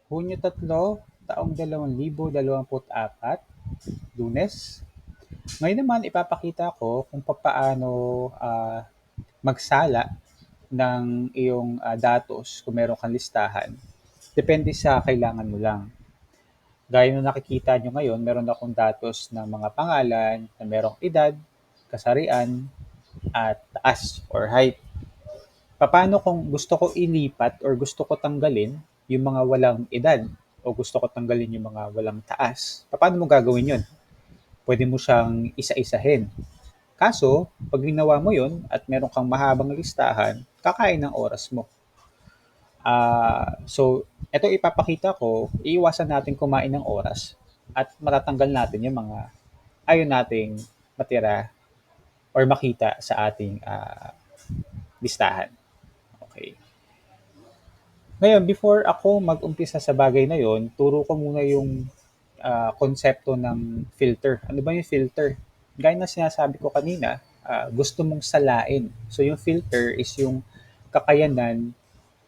Hunyo 3, taong 2024, Lunes. Ngayon naman ipapakita ko kung papaano magsala ng iyong datos kung meron kang listahan. Depende sa kailangan mo lang. Gaya ng nakikita nyo ngayon, meron akong datos ng mga pangalan na merong edad, kasarian, at taas or height. Paano kung gusto ko ilipat or gusto ko tanggalin yung mga walang edad o gusto ko tanggalin yung mga walang taas? Paano mo gagawin yun? Pwede mo siyang isa-isahin. Kaso, pag ginawa mo yun at meron kang mahabang listahan, kakain ng oras mo. So, ito ipapakita ko, iiwasan natin kumain ng oras at matatanggal natin yung mga ayaw nating matira or makita sa ating listahan. Okay. Ngayon, before ako mag-umpisa sa bagay na yon, turo ko muna yung konsepto ng filter. Ano ba yung filter? Gaya na sinasabi ko kanina, gusto mong salain. So yung filter is yung kakayanan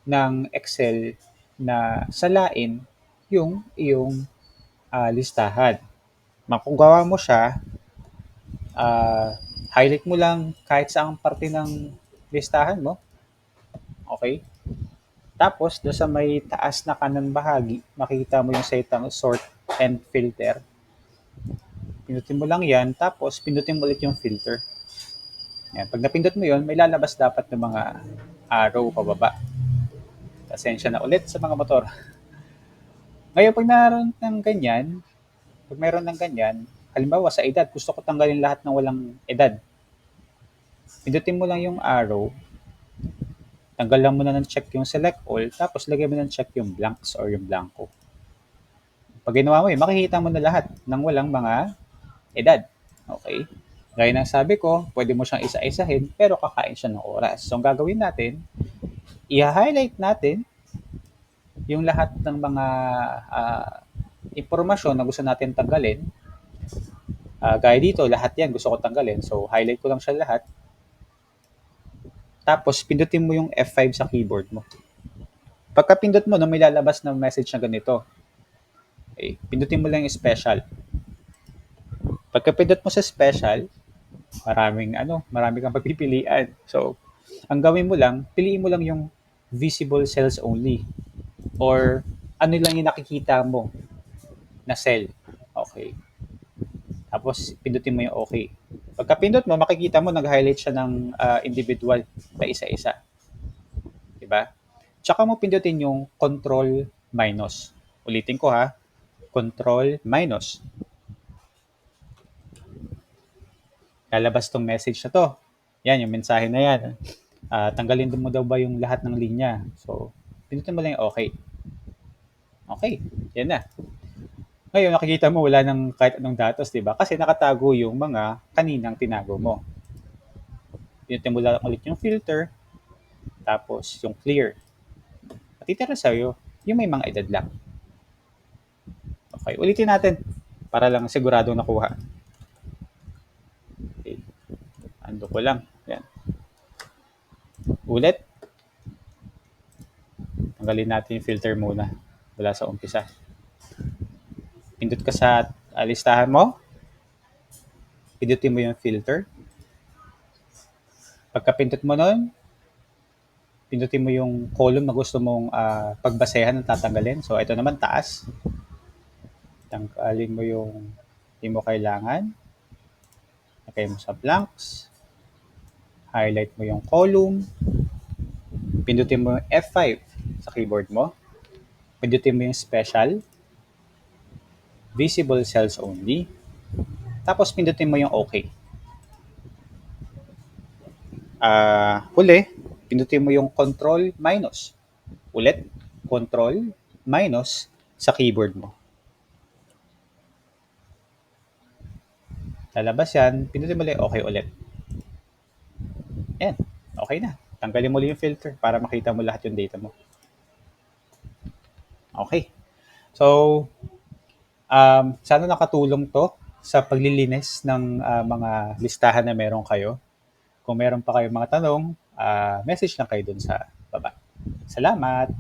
ng Excel na salain yung iyong listahan. Kung gawa mo siya, highlight mo lang kahit saang parte ng listahan mo. Okay? Tapos, doon sa may taas na kanan bahagi, makikita mo yung setang sort and filter. Pinutin mo lang yan, tapos pindutin mo ulit yung filter. Yan. Pag napindot mo yun, may lalabas dapat ng mga arrow pababa. Pasensya na ulit sa mga motor. Ngayon, pag meron ng ganyan, halimbawa sa edad, gusto ko tanggalin lahat ng walang edad. Pindutin mo lang yung arrow, tanggalan mo na ng check yung select all, tapos lagay mo ng check yung blanks or yung blanco. Pag ginawa mo yun, makikita mo na lahat ng walang mga edad. Okay? Gaya ng sabi ko, pwede mo siyang isa-isahin, pero kakain siya ng oras. So, ang gagawin natin, i-highlight natin yung lahat ng mga impormasyon na gusto natin tanggalin. Gaya dito, lahat yan gusto ko tanggalin. So, highlight ko lang siya lahat. Tapos, pindutin mo yung F5 sa keyboard mo. Pagka pindot mo, may lalabas na message na ganito. Okay, pindutin mo lang yung special. Pagka pindot mo sa special, marami kang pagpipilian. So, ang gawin mo lang, piliin mo lang yung visible cells only or ano lang yung nakikita mo na cell. Okay. Tapos, pindutin mo yung okay. Pagka pindot mo, makikita mo nag-highlight siya ng individual na isa-isa. Diba? Tsaka mo pindutin yung control minus. Ulitin ko ha, control minus. Lalabas tong message na to. Yan, yung mensahe na yan. Tanggalin mo daw ba yung lahat ng linya? So, pindutin mo lang yung okay. Okay, yan na. Ngayon, nakikita mo wala nang kahit anong datos, di ba? Kasi nakatago yung mga kaninang tinago mo. Pindutin mo lang ulit yung filter, tapos yung clear. Matitira sa'yo yung may mga edad lang. Okay, ulitin natin para lang siguradong nakuha. Okay. Ando ko lang. Yan. Ulit. Tanggalin natin yung filter muna mula sa umpisa. Pindot ka sa listahan mo. Pindutin mo yung filter. Pagka-pindot mo nun, pindutin mo yung column na gusto mong pagbasehan ng tatanggalin. So, ito naman taas. Tanggalin mo yung hindi mo kailangan. Lagay mo sa blanks. Highlight mo yung column. Pindutin mo yung F5 sa keyboard mo. Pindutin mo yung special. Visible cells only. Tapos pindutin mo yung OK. Huli, pindutin mo yung control minus. Ulit, control minus sa keyboard mo. Lalabas yan, pindutin mo lang OK ulit. Yan, okay na. Tanggalin mo lang yung filter para makita mo lahat yung data mo. Okay. So, sana nakatulong to sa paglilinis ng mga listahan na meron kayo. Kung meron pa kayong mga tanong, message lang kayo dun sa baba. Salamat!